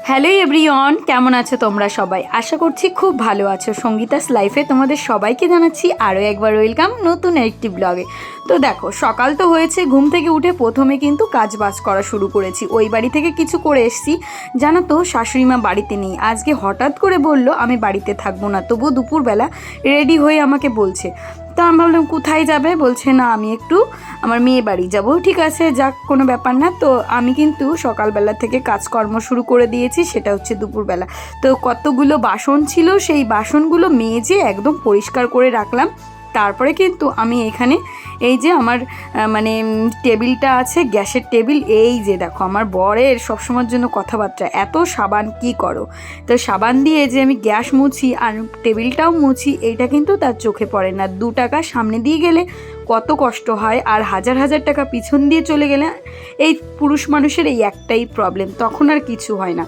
Hello everyone, কেমন আছো তোমরা সবাই? আশা করছি খুব ভালো আছো। সঙ্গীতাস লাইফে তোমাদের সবাইকে জানাচ্ছি আরও একবার ওয়েলকাম নতুন একটি ব্লগে। তো দেখো, সকাল তো হয়েছে, ঘুম থেকে উঠে প্রথমে কিন্তু কাজ বাজ করা শুরু করেছি। ওই বাড়ি থেকে কিছু করে এসছি, জানো তো শাশুড়ি মা বাড়িতে নেই। আজকে হঠাৎ করে বলল আমি বাড়িতে থাকবো না, তবুও দুপুরবেলা রেডি হয়ে আমাকে বলছে। তো আমি ভাবলাম কোথায় যাবে, বলছে না আমি একটু আমার মেয়ে বাড়ি যাব। ঠিক আছে, যাক, কোনো ব্যাপার না। তো আমি কিন্তু সকালবেলা থেকে কাজকর্ম শুরু করে দিয়েছি, সেটা হচ্ছে দুপুরবেলা। তো কতগুলো বাসন ছিল, সেই বাসনগুলো মেজে একদম পরিষ্কার করে রাখলাম। তারপরে কিন্তু আমি এখানে এই যে আমার টেবিলটা আছে, গ্যাসের টেবিল, এই যে দেখো আমার বরের সবসময়ের জন্য কথাবার্তা, এত সাবান কি করো। তো সাবান দিয়ে যে আমি গ্যাস মুছি আর টেবিলটাও মুছি, এইটা কিন্তু তার চোখে পড়ে না। 2 টাকা সামনে দিয়ে গেলে কত কষ্ট হয়, আর হাজার হাজার টাকা পিছন দিয়ে চলে গেলে, এই পুরুষ মানুষের এই একটাই প্রবলেম, তখন আর কিছু হয় না।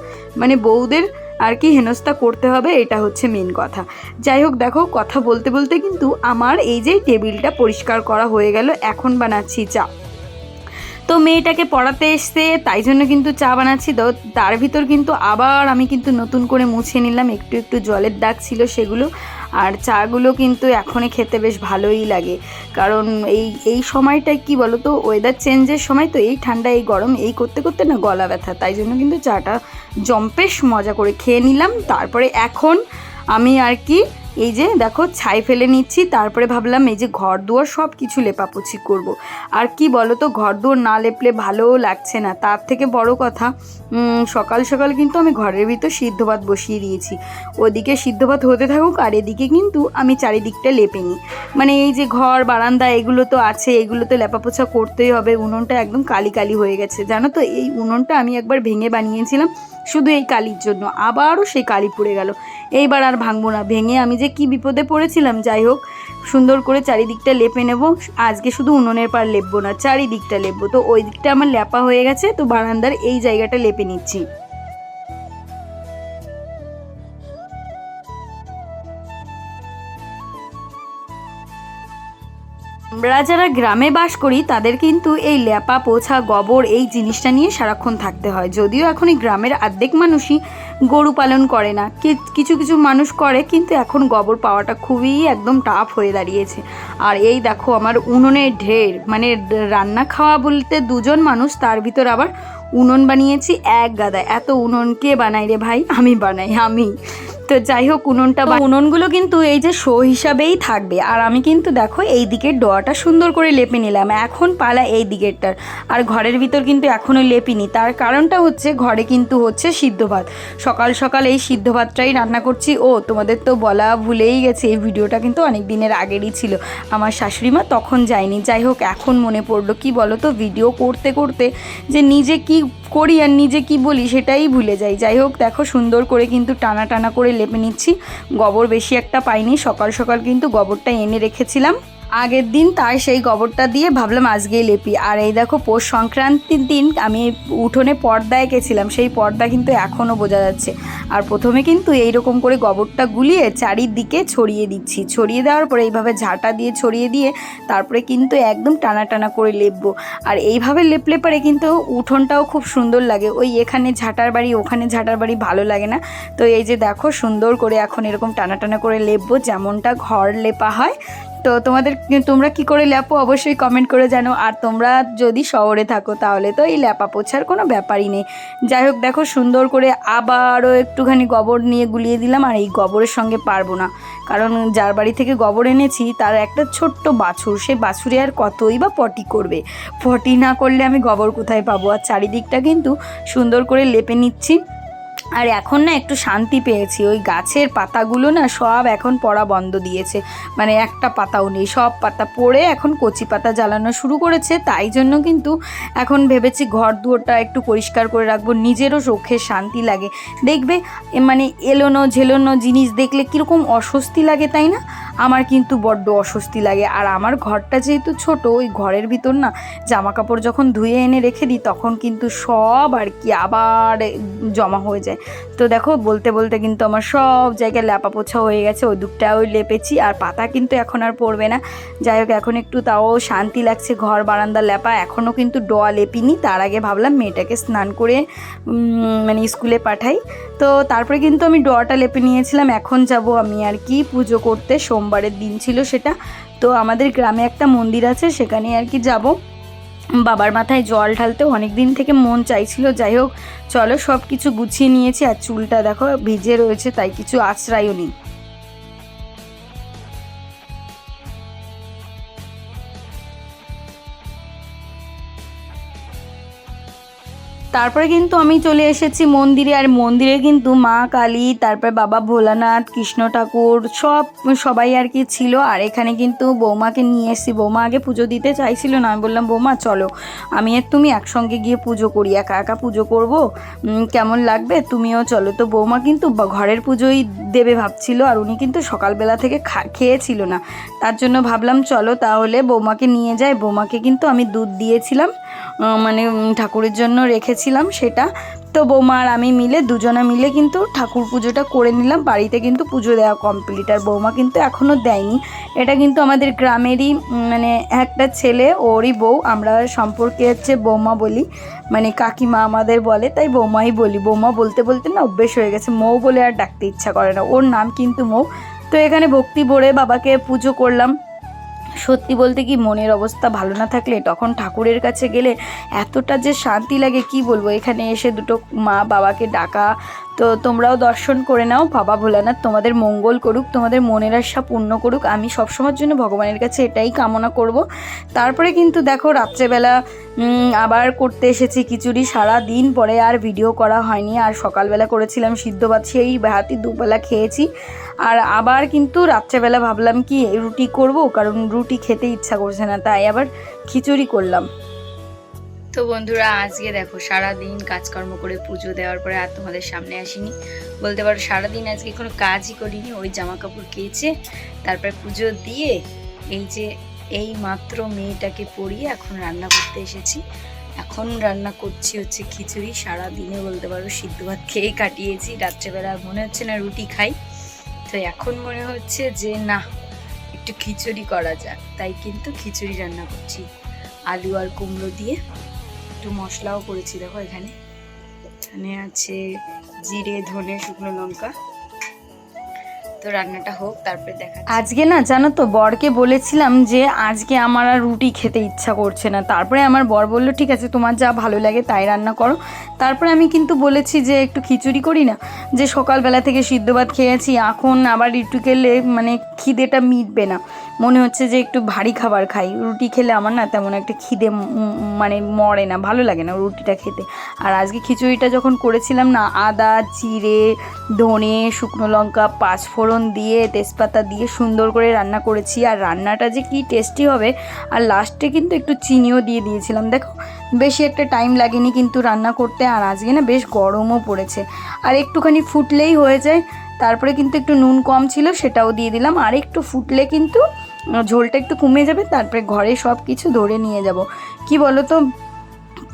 বউদের আর কি হেনস্থা করতে হবে, এটা হচ্ছে মেন কথা। যাই হোক, দেখো কথা বলতে বলতে কিন্তু আমার এই যে টেবিলটা পরিষ্কার করা হয়ে গেল। এখন বানাচ্ছি চা। তো মেয়েটাকে পড়াতে এসছে, তাই জন্য কিন্তু চা বানাচ্ছি। তো তার ভিতর কিন্তু আবার আমি কিন্তু নতুন করে মুছে নিলাম, একটু একটু জলের দাগ ছিল সেগুলো। আর চাগুলো কিন্তু এখনই খেতে বেশ ভালোই লাগে, কারণ এই সময়টায় কি বলো তো, ওয়েদার চেঞ্জের সময় তো, এই ঠান্ডা এই গরম এই করতে করতে না গলা ব্যথা, তাই জন্য কিন্তু চাটা জম্পেশ মজা করে খেয়ে নিলাম। তারপরে এখন আমি আর কি এই যে দেখো ছাই ফেলে নিচ্ছি। তারপরে ভাবলাম এই যে ঘর দুয়ার সব কিছু লেপাপোছি করব। আর কি বলো তো, ঘর দুয়ার না লেপলে ভালোও লাগছে না। তার থেকে বড় কথা, সকাল সকাল কিন্তু আমি ঘরের ভিতর সিদ্ধ ভাত বসিয়ে দিয়েছি। ওদিকে সিদ্ধ ভাত হতে থাকুক, আর এদিকে কিন্তু আমি চারিদিকটা লেপে নিই। এই যে ঘর বারান্দা এগুলো তো আছে, এগুলো তো লেপাপোছা করতেই হবে। উনুনটা একদম কালি কালি হয়ে গেছে, জানো তো। এই উনুনটা আমি একবার ভেঙে বানিয়েছিলাম শুধু এই কালির জন্য, আবারও সেই কালি পুড়ে গেল। এইবার আর ভাঙবো না, ভেঙে আমি যে কি বিপদে পড়েছিলাম। যাই হোক, সুন্দর করে চারিদিকটা লেপে নেব। আজকে শুধু উনুনের পার লেপবো না, চারিদিকটা লেপবো। তো ওই দিকটা আমার লেপা হয়ে গেছে, তো বারান্দার এই জায়গাটা লেপে নিচ্ছি। আমরা যারা গ্রামে বাস করি তাদের কিন্তু এই লেপা পোছা গোবর এই জিনিসটা নিয়ে সারাক্ষণ থাকতে হয়। যদিও এখন এই গ্রামের অর্ধেক মানুষই গরু পালন করে না, কিছু কিছু মানুষ করে, কিন্তু এখন গোবর পাওয়াটা খুবই একদম টাফ হয়ে দাঁড়িয়েছে। আর এই দেখো আমার উনুনের ঢের, রান্না খাওয়া বলতে 2 জন মানুষ, তার ভিতর আবার উনুন বানিয়েছি এক গাদা। এত উনুন কে বানাই রে ভাই? আমি বানাই, আমি। তো যাই হোক, উনুনগুলো কিন্তু এই যে শো হিসাবেই থাকবে। আর আমি কিন্তু দেখো এই দিকের ডোয়াটা সুন্দর করে লেপে নিলাম, এখন পালা এই দিকেরটার। আর ঘরের ভিতর কিন্তু এখনও লেপিনি, তার কারণটা হচ্ছে ঘরে কিন্তু হচ্ছে সিদ্ধ ভাত। সকাল সকাল এই সিদ্ধ ভাতটাই রান্না করছি। ও তোমাদের তো বলা ভুলেই গেছে, এই ভিডিওটা কিন্তু অনেক দিনের আগেরই ছিল, আমার শাশুড়ি মা তখন যায়নি। যাই হোক, এখন মনে পড়লো, কি বলো তো, ভিডিও করতে করতে যে নিজে কি করি আর নিজে কি বলি সেটাই ভুলে যাই। যাই হোক, দেখো সুন্দর করে কিন্তু টানা টানা করে লেপে নিচ্ছি। গোবর বেশি একটা পাইনি, সকাল সকাল কিন্তু গোবরটা এনে রেখেছিলাম আগের দিন, তাই সেই গোবরটা দিয়ে ভাবলাম আজকেই লেপি। আর এই দেখো, পৌষ সংক্রান্তির দিন আমি উঠোনে পর্দা এঁকেছিলাম, সেই পর্দা কিন্তু এখনও বোঝা যাচ্ছে। আর প্রথমে কিন্তু এইরকম করে গোবরটা গুলিয়ে চারিদিকে ছড়িয়ে দিচ্ছি। ছড়িয়ে দেওয়ার পরে এইভাবে ঝাঁটা দিয়ে ছড়িয়ে দিয়ে তারপরে কিন্তু একদম টানা টানা করে লেপবো। আর এইভাবে লেপলে পরে কিন্তু উঠোনটাও খুব সুন্দর লাগে। ওই এখানে ঝাঁটার বাড়ি ওখানে ঝাঁটার বাড়ি ভালো লাগে না। তো এই যে দেখো সুন্দর করে এখন এরকম টানা টানা করে লেপবো, যেমনটা ঘর লেপা হয়। তো তোমরা কি করে লেপো অবশ্যই কমেন্ট করে জানো। আর তোমরা যদি শহরে থাকো তাহলে তো এই লেপা পোছার কোনো ব্যাপারই নেই। যাই হোক, দেখো সুন্দর করে আবারও একটুখানি গোবর নিয়ে গুলিয়ে দিলাম। আর এই গোবরের সঙ্গে পারবো না, কারণ যার বাড়ি থেকে গোবর এনেছি তার একটা ছোট্ট বাছুর, সেই বাছুরে আর কতই বা পটি করবে। পটি না করলে আমি গোবর কোথায় পাবো? আর চারিদিকটা কিন্তু সুন্দর করে লেপে নিচ্ছি। আর এখন না একটু শান্তি পেয়েছি, ওই গাছের পাতাগুলো না সব এখন পড়া বন্ধ দিয়েছে, একটা পাতাও নেই, সব পাতা পড়ে এখন কচি পাতা জ্বালানো শুরু করেছে। তাই জন্য কিন্তু এখন ভেবেছি ঘর দুয়ারটা একটু পরিষ্কার করে রাখবো, নিজেরও চোখে শান্তি লাগে। দেখবে এলোনো ঝেলোনো জিনিস দেখলে কীরকম অস্বস্তি লাগে, তাই না? আমার কিন্তু বড্ড অস্বস্তি লাগে। আর আমার ঘরটা যেহেতু ছোট, ওই ঘরের ভিতর না জামা কাপড় যখন ধুয়ে এনে রেখে দিই তখন কিন্তু সব আর কি আবার জমা হয়ে যায়। তো দেখো বলতে বলতে কিন্তু আমার সব জায়গায় লেপা পোছা হয়ে গেছে, ওই দুপটাও লেপেছি আর পাতা কিন্তু এখন আর পড়বে না। যাই হোক এখন একটু তাও শান্তি লাগছে, ঘর বারান্দা লেপা। এখনও কিন্তু ডোয়া লেপিনি, তার আগে ভাবলাম মেয়েটাকে স্নান করে মানে স্কুলে পাঠাই। তো তারপরে কিন্তু আমি ডোয়াটা লেপে নিয়েছিলাম। এখন যাব আমি আর কি পুজো করতে, সোমবারের দিন ছিল সেটা। তো আমাদের গ্রামে একটা মন্দির আছে, সেখানে আর কি যাব বাবার মাথায় জল ঢালতে। অনেক দিন থেকে মন চাইছিল। যাই হোক চলো, সব কিছু গুছিয়ে নিয়েছি। আর চুলটা দেখো ভিজে রয়েছে, তাই কিছু আশ্রয়ও নেই। তারপরে কিন্তু আমি চলে এসেছি মন্দিরে। আর মন্দিরে কিন্তু মা কালী, তারপরে বাবা ভোলানাথ, কৃষ্ণ ঠাকুর সবাই আর কি ছিল। আর এখানে কিন্তু বৌমাকে নিয়ে এসেছি। বৌমা আগে পুজো দিতে চাইছিল না, আমি বললাম বৌমা চলো আমি আর তুমি একসঙ্গে গিয়ে পুজো করি, একা একা পুজো করব কেমন লাগবে, তুমিও চলো। তো বৌমা কিন্তু ঘরের পুজোই দেবে ভাবছিল, আর উনি কিন্তু সকালবেলা থেকে খেয়েছিল না, তার জন্য ভাবলাম চলো তাহলে বৌমাকে নিয়ে যাই। বৌমাকে কিন্তু আমি দুধ দিয়েছিলাম, মানে ঠাকুরের জন্য রেখেছিলাম সেটা। তো বৌমা আর আমি মিলে দুজনা মিলে কিন্তু ঠাকুর পুজোটা করে নিলাম। বাড়িতে কিন্তু পুজো দেওয়া কমপ্লিট। আর বৌমা কিন্তু এখনও দেয়নি। এটা কিন্তু আমাদের গ্রামেরই মানে একটা ছেলে, ওরই বউ। আমরা সম্পর্কে হচ্ছে বৌমা বলি, মানে কাকিমা আমাদের বলে, তাই বৌমাই বলি। বৌমা বলতে বলতে না অভ্যেস হয়ে গেছে, মৌ বলে আর ডাকতে ইচ্ছা করে না, ওর নাম কিন্তু মৌ। তো এখানে ভক্তি ভরে বাবাকে পুজো করলাম। সত্যি বলতে কি মনের অবস্থা ভালো না থাকলে তখন ঠাকুরের কাছে গেলে এতটা যে শান্তি লাগে কি বলবো। এখানে এসে দুটো মা বাবাকে ডাকা, তো তোমরাও দর্শন করে নাও। বাবা ভোলানাথ তোমাদের মঙ্গল করুক, তোমাদের মনের আশা পূর্ণ করুক। আমি সবসময়ের জন্য ভগবানের কাছে এটাই কামনা করব। তারপরে কিন্তু দেখো রাত্রেবেলা আবার করতে এসেছি খিচুড়ি। সারা দিন পরে আর ভিডিও করা হয়নি। আর সকালবেলা করেছিলাম সিদ্ধ ভাত, সেই ভাতই দুবেলা খেয়েছি। আর আবার কিন্তু রাত্রেবেলা ভাবলাম কি রুটি করব, কারণ রুটি খেতে ইচ্ছা করছে না, তাই আবার খিচুড়ি করলাম। তো বন্ধুরা আজকে দেখো সারাদিন কাজকর্ম করে পুজো দেওয়ার পরে আর তোমাদের সামনে আসিনি, বলতে পারো সারাদিন আজকে কোনো কাজই করিনি। ওই জামা কাপড় কেচে তারপরে পুজো দিয়ে এই মাত্র মেয়েটাকে পরিয়ে এখন রান্না করতে এসেছি। এখন রান্না করছি হচ্ছে খিচুড়ি। সারাদিনে বলতে পারো সিদ্ধ ভাত খেয়ে কাটিয়েছি। রাত্রেবেলা মনে হচ্ছে না রুটি খাই, তো এখন মনে হচ্ছে যে না একটু খিচুড়ি করা যাক, তাই কিন্তু খিচুড়ি রান্না করছি আলু আর কুমড়ো দিয়ে। একটু মশলাও করেছি, দেখো এখানে আছে জিরে, ধনে, শুকনো লঙ্কা। তো রান্নাটা হোক তারপরে দেখা। আজকে না জানো তো বরকে বলেছিলাম যে আজকে আমার আর রুটি খেতে ইচ্ছা করছে না। তারপরে আমার বর বলল ঠিক আছে তোমার যা ভালো লাগে তাই রান্না করো। তারপরে আমি কিন্তু বলেছি যে একটু খিচুড়ি করি না, যে সকালবেলা থেকে সিদ্ধ ভাত খেয়েছি, এখন আবার একটু খেলে মানে খিদেটা মিটবে না, মনে হচ্ছে যে একটু ভারী খাবার খাই। রুটি খেলে আমার না তেমন একটা খিদে মানে মরে না, ভালো লাগে না রুটিটা খেতে। আর আজকে খিচুড়িটা যখন করেছিলাম না, আদা, জিরে, ধনে, শুকনো লঙ্কা, পাঁচফোড়ন দিয়ে তেজপাতা দিয়ে সুন্দর করে রান্না করেছি। আর রান্নাটা যে কি টেস্টি হবে। আর লাস্টে কিন্তু একটু চিনিও দিয়ে দিয়েছিলাম। দেখো বেশি একটা টাইম লাগেনি কিন্তু রান্না করতে। আর আজকে না বেশ গরমও পড়েছে, আর একটুখানি ফুটলেই হয়ে যায়। তারপরে কিন্তু একটু নুন কম ছিল, সেটাও দিয়ে দিলাম। আর একটু ফুটলে কিন্তু ঝোলটা একটু কমে যাবে, তারপরে ঘরে সব কিছু ধরে নিয়ে যাব। কি বলো তো,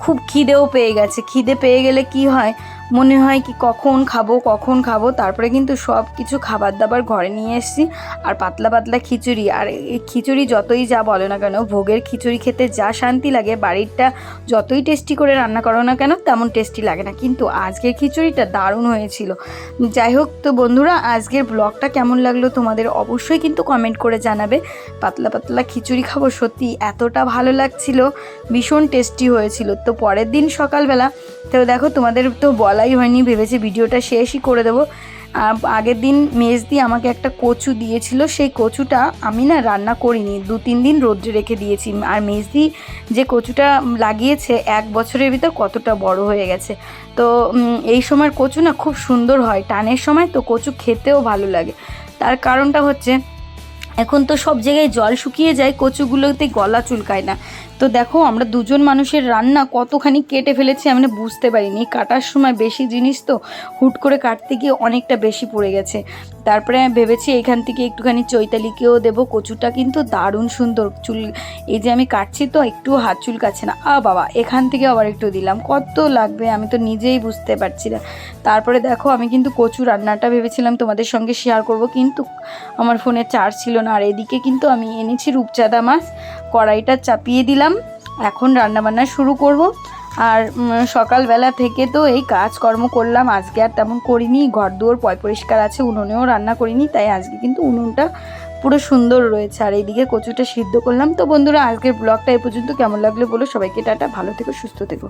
খুব খিদেও পেয়ে গেছে। খিদে পেয়ে গেলে কি হয়, মনে হয় কি কখন খাবো। তারপরে কিন্তু সব কিছু খাবার দাবার ঘরে নিয়ে এসেছি। আর পাতলা পাতলা খিচুড়ি। আর এই খিচুড়ি যতই যা বলো না কেন, ভোগের খিচুড়ি খেতে যা শান্তি লাগে, বাড়িরটা যতই টেস্টি করে রান্না করো না কেন তেমন টেস্টি লাগে না। কিন্তু আজকের খিচুড়িটা দারুণ হয়েছিল। যাই হোক, তো বন্ধুরা আজকের ব্লগটা কেমন লাগলো তোমাদের অবশ্যই কিন্তু কমেন্ট করে জানাবে। পাতলা পাতলা খিচুড়ি খাবো, সত্যি এতটা ভালো লাগছিল, ভীষণ টেস্টি হয়েছিল। তো পরের দিন সকালবেলা তো দেখো তোমাদের তো বলাই হয়নি, ভেবেছি ভিডিওটা শেষই করে দেবো। আগের দিন মেজদি আমাকে একটা কচু দিয়েছিল, সেই কচুটা আমি না রান্না করিনি, 2-3 দিন রোদ্রে রেখে দিয়েছি। আর মেজদি যে কচুটা লাগিয়েছে 1 বছরের ভিতর কতটা বড় হয়ে গেছে। তো এই সময় কচু না খুব সুন্দর হয়, টানের সময় তো কচু খেতেও ভালো লাগে। তার কারণটা হচ্ছে এখন তো সব জায়গায় জল শুকিয়ে যায়, কচুগুলোতে গলা চুলকায় না। তো দেখো আমরা দুজন মানুষের রান্না কতখানি কেটে ফেলেছি আমি বুঝতে পারিনি, কাটার সময় বেশি জিনিস তো হুট করে কাটতে গিয়ে অনেকটা বেশি পড়ে গেছে। তারপরে আমি ভেবেছি এখান থেকে একটুখানি চৈতালিকেও দেবো। কচুটা কিন্তু দারুণ সুন্দর, চুল এই যে আমি কাটছি তো একটু হাত চুলকাচ্ছে না। বাবা এখান থেকে আবার একটু দিলাম, কত লাগবে আমি তো নিজেই বুঝতে পারছি না। তারপরে দেখো আমি কিন্তু কচু রান্নাটা ভেবেছিলাম তোমাদের সঙ্গে শেয়ার করব, কিন্তু আমার ফোনে চার্জ ছিল না। আর এদিকে কিন্তু আমি এনেছি রূপচাঁদা মাছ, কড়াইটা চাপিয়ে দিলাম, এখন রান্নাবান্না শুরু করব। আর সকালবেলা থেকে তো এই কাজকর্ম করলাম, আজকে আর তেমন করিনি, ঘর দুয়ার পরিষ্কার আছে, উনুনেও রান্না করিনি, তাই আজকে কিন্তু উনুনটা পুরো সুন্দর রয়েছে। আর এইদিকে কচুটা সিদ্ধ করলাম। তো বন্ধুরা আজকের ব্লগটা এই পর্যন্ত, কেমন লাগলো বলো, সবাইকে টাটা, ভালো থেকো, সুস্থ থেকো।